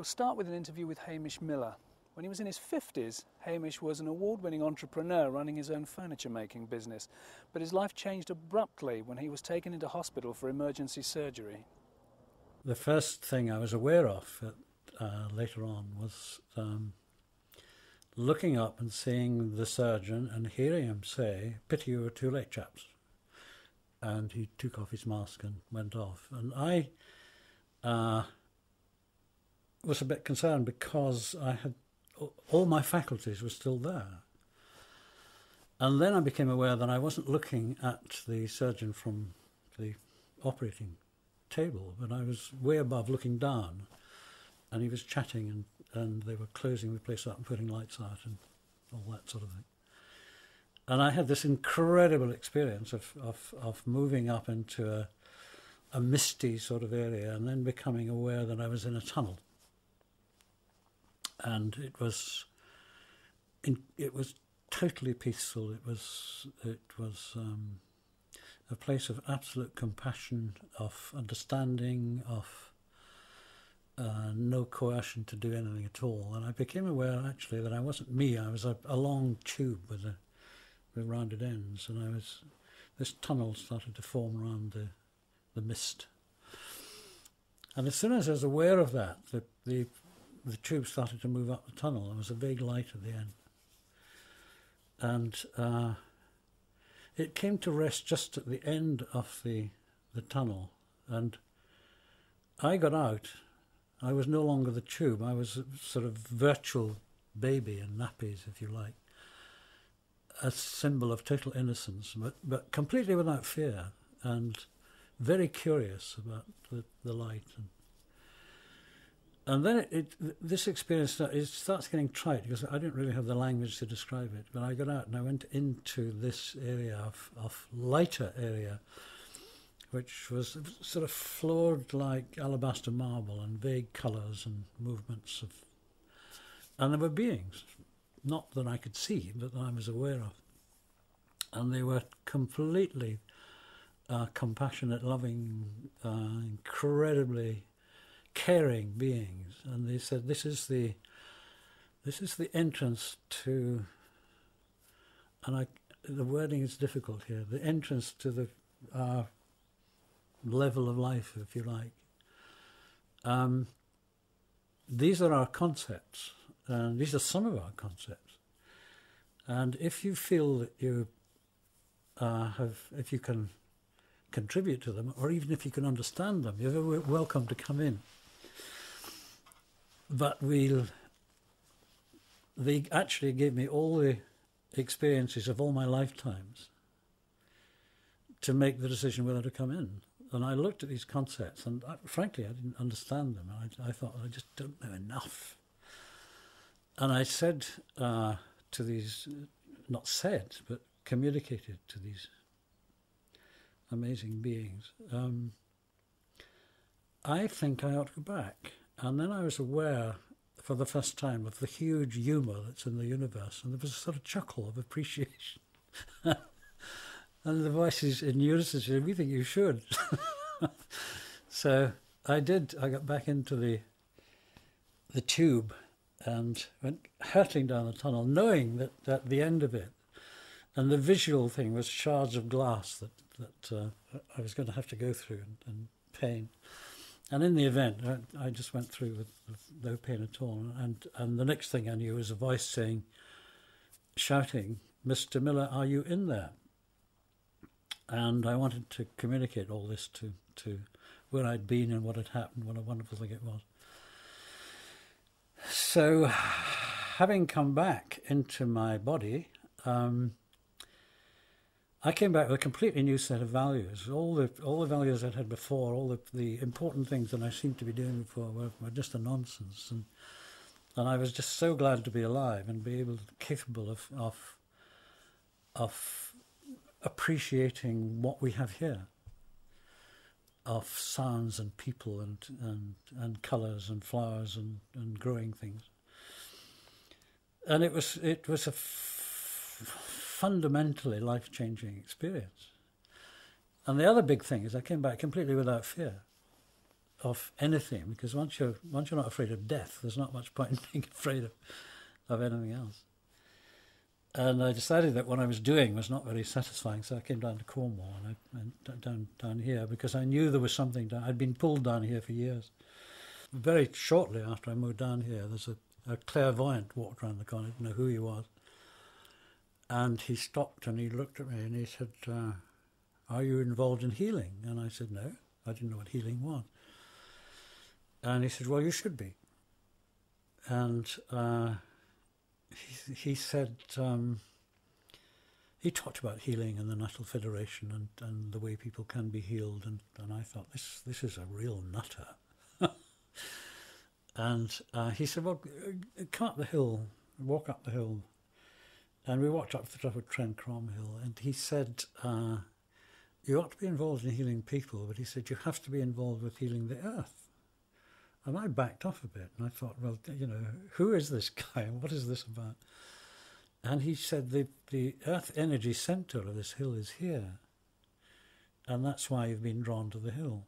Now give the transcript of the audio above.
We'll start with an interview with Hamish Miller. When he was in his 50s, Hamish was an award-winning entrepreneur running his own furniture-making business. But his life changed abruptly when he was taken into hospital for emergency surgery. The first thing I was aware of later on was looking up and seeing the surgeon and hearing him say, "Pity you were too late, chaps." And he took off his mask and went off. And I was a bit concerned because I had all my faculties were still there. And then I became aware that I wasn't looking at the surgeon from the operating table, but I was way above looking down, and he was chatting and they were closing the place up and putting lights out and all that sort of thing. And I had this incredible experience of moving up into a misty sort of area and then becoming aware that I was in a tunnel. And it was totally peaceful. It was a place of absolute compassion, of understanding, of no coercion to do anything at all. And I became aware actually that I wasn't me. I was a long tube with rounded ends, and this tunnel started to form around the mist. And as soon as I was aware of that, the tube started to move up the tunnel. There was a vague light at the end. And it came to rest just at the end of the tunnel. And I got out. I was no longer the tube. I was a sort of virtual baby in nappies, if you like. A symbol of total innocence, but completely without fear, and very curious about the light. And then this experience starts getting trite because I didn't really have the language to describe it. But I got out and I went into this area of lighter area, which was sort of floored like alabaster marble and vague colours and movements and there were beings, not that I could see, but that I was aware of. And they were completely compassionate, loving, incredibly caring beings. And they said, this is the entrance to, and the wording is difficult here, the entrance to our level of life, if you like. These are our concepts, and these are some of our concepts. And if you feel that you if you can contribute to them, or even if you can understand them, you're welcome to come in. But they actually gave me all the experiences of all my lifetimes to make the decision whether to come in. And I looked at these concepts, and frankly, I didn't understand them. I thought, I just don't know enough. And I said to these, not said, but communicated to these amazing beings, I think I ought to go back. And then I was aware for the first time of the huge humour that's in the universe, and there was a sort of chuckle of appreciation. And the voices in unison said, "We think you should." So I did. I got back into the tube and went hurtling down the tunnel, knowing that at the end of it, and the visual thing was shards of glass that I was going to have to go through and pain. And in the event, I just went through with no pain at all. And the next thing I knew was a voice saying, shouting, "Mr. Miller, are you in there?" And I wanted to communicate all this to where I'd been and what had happened, what a wonderful thing it was. So, having come back into my body, I came back with a completely new set of values. All the values I'd had before, all the important things that I seemed to be doing before were just a nonsense. And I was just so glad to be alive and be capable of appreciating what we have here, of sounds and people and colours and flowers and growing things. And it was a fundamentally life-changing experience. And the other big thing is I came back completely without fear. of anything, because once you're not afraid of death, there's not much point in being afraid of anything else. And I decided that what I was doing was not very satisfying, so I came down to Cornwall and I went down here because I knew there was something down. I'd been pulled down here for years. Very shortly after I moved down here, there's a clairvoyant walked around the corner. I didn't know who he was. And he stopped and he looked at me and he said, "Are you involved in healing?" And I said, "No, I didn't know what healing was." And he said, "Well, you should be." And he said, he talked about healing and the National Federation and the way people can be healed. And I thought, this is a real nutter. And he said, "Well, come up the hill, walk up the hill." And we walked up to the top of Tren Crom Hill. And he said, "You ought to be involved in healing people, but he said, you have to be involved with healing the earth." And I backed off a bit, and I thought, well, who is this guy, and what is this about? And he said, the earth energy centre of this hill is here, and that's why you've been drawn to the hill.